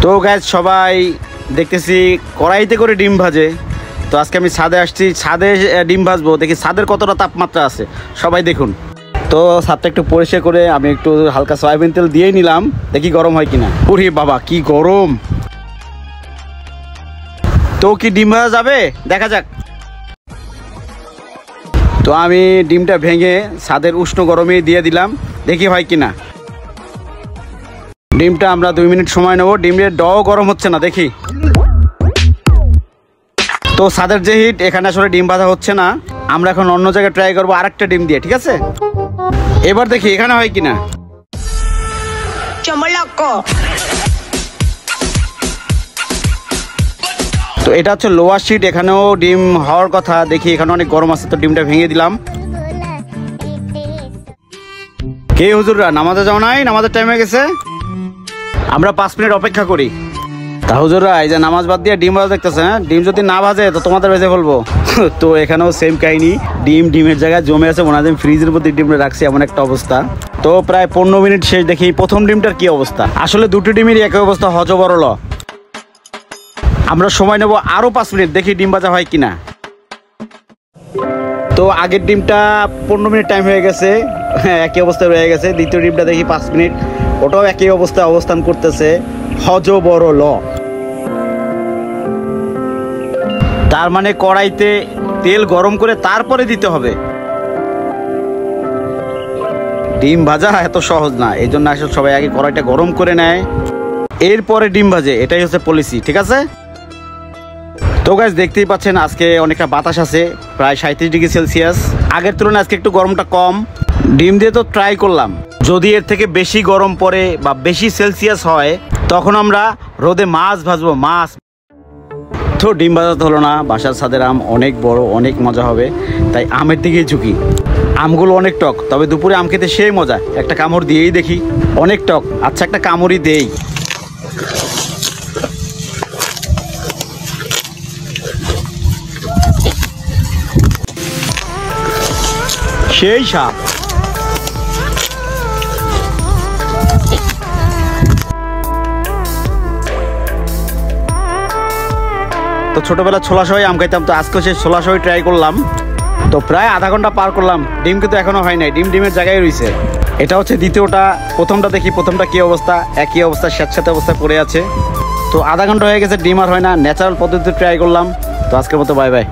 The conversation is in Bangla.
তো গাইস সবাই দেখতেছি কড়াইতে করে ডিম ভাজে। তো আজকে আমি ছাদে আসছি, ছাদে ডিম ভাজবো, দেখি ছাদের কতটা তাপমাত্রা আছে সবাই দেখুন। তো ছাদটা একটু পরিষ্কার করে আমি একটু হালকা সয়াবিন তেল দিয়ে নিলাম, দেখি গরম হয় কিনা। ওরে বাবা কি গরম! তো কি ডিম ভাজা যাবে? দেখা যাক। তো আমি ডিমটা ভেঙে ছাদের উষ্ণ গরমে দিয়ে দিলাম, দেখি হয় কিনা। ডিমটা আমরা 2 মিনিট সময় নেব, ডিমের ড গরম হচ্ছে না দেখি। তো ছাদের যে হিট, এখানে আসলে ডিম ভাজা হচ্ছে না। আমরা এখন অন্য জায়গায় ট্রাই করবো আরেকটা ডিম দিয়ে, ঠিক আছে? এবার দেখি এখানে হয় কিনা। তো এটা হচ্ছে লোয়ার শিট, এখানেও ডিম হওয়ার কথা। দেখি এখানে অনেক গরম আছে, তো ডিমটা ভেঙে দিলাম। কে হুজুররা নামাজে যাও নাই? নামাজের টাইম হয়ে গেছে, আমরা 5 মিনিট অপেক্ষা করি। তা হুজুররা এই যে নামাজ বাদ দিয়ে ডিম ভাজা দেখতেছে, হ্যাঁ? ডিম যদি না ভাজে তো তোমাদের ভেজে ফেলবো। তো এখানেও সেম কাহিনী, ডিমের জায়গায় জমে আছে, মনে হয় ফ্রিজের মধ্যে ডিমটা রাখছি, এমন একটা অবস্থা। তো প্রায় 15 মিনিট শেষ, দেখি প্রথম ডিমটার কি অবস্থা। আসলে দুটো ডিমেরই একই অবস্থা, হজবরল। আমরা সময় নেব আরো 5 মিনিট, দেখি ডিম ভাজা হয় কিনা। তো আগের ডিমটা 15 মিনিট টাইম হয়ে গেছে, হ্যাঁ একই অবস্থায় রয়ে গেছে। দ্বিতীয় ডিমটা দেখি 5 মিনিট, ওটাও একই অবস্থায় অবস্থান করতেছে, হজবরল। তার মানে কড়াইতে তেল গরম করে তারপরে দিতে হবে। ডিম ভাজা এত সহজ না, এই জন্য আসলে সবাই আগে কড়াইটা গরম করে নেয়, এরপরে ডিম ভাজে। এটাই হচ্ছে পলিসি, ঠিক আছে? তো গাইস দেখতেই পাচ্ছেন আজকে অনেকটা বাতাস আছে, প্রায় 37 ডিগ্রি সেলসিয়াস। আগের তুলনায় আজকে একটু গরমটা কম। ডিম দিয়ে তো ট্রাই করলাম, যদি এর থেকে বেশি গরম পড়ে বা বেশি সেলসিয়াস হয় তখন আমরা রোদে মাছ ভাজবো, মাছ। তো ডিম ভাজা হলো না, বাসার ছাদের আম অনেক বড়, অনেক মজা হবে, তাই আমের দিকেই ঝুঁকি। আমগুলো অনেক টক, তবে দুপুরে আম খেতে সেই মজা। একটা কামড় দিয়েই দেখি, অনেক টক। আচ্ছা একটা কামড়ই দেই। সেই স্বাদ। তো ছোটবেলা ছোলা সহ আম খাইতাম, তো আজকে সেই ছোলা সহ ট্রাই করলাম। তো প্রায় আধা ঘন্টা পার করলাম, ডিম কিন্তু এখনো হয় নাই, ডিমের জায়গায় রয়েছে। এটা হচ্ছে দ্বিতীয়টা। প্রথমটা দেখি, প্রথমটা কি অবস্থা। একই অবস্থা, স্যাঁতস্যাঁতে অবস্থায় পড়ে আছে। তো আধা ঘন্টা হয়ে গেছে, ডিম আর হয় না। ন্যাচারাল পদ্ধতিতে ট্রাই করলাম। তো আজকের মতো বাই বাই।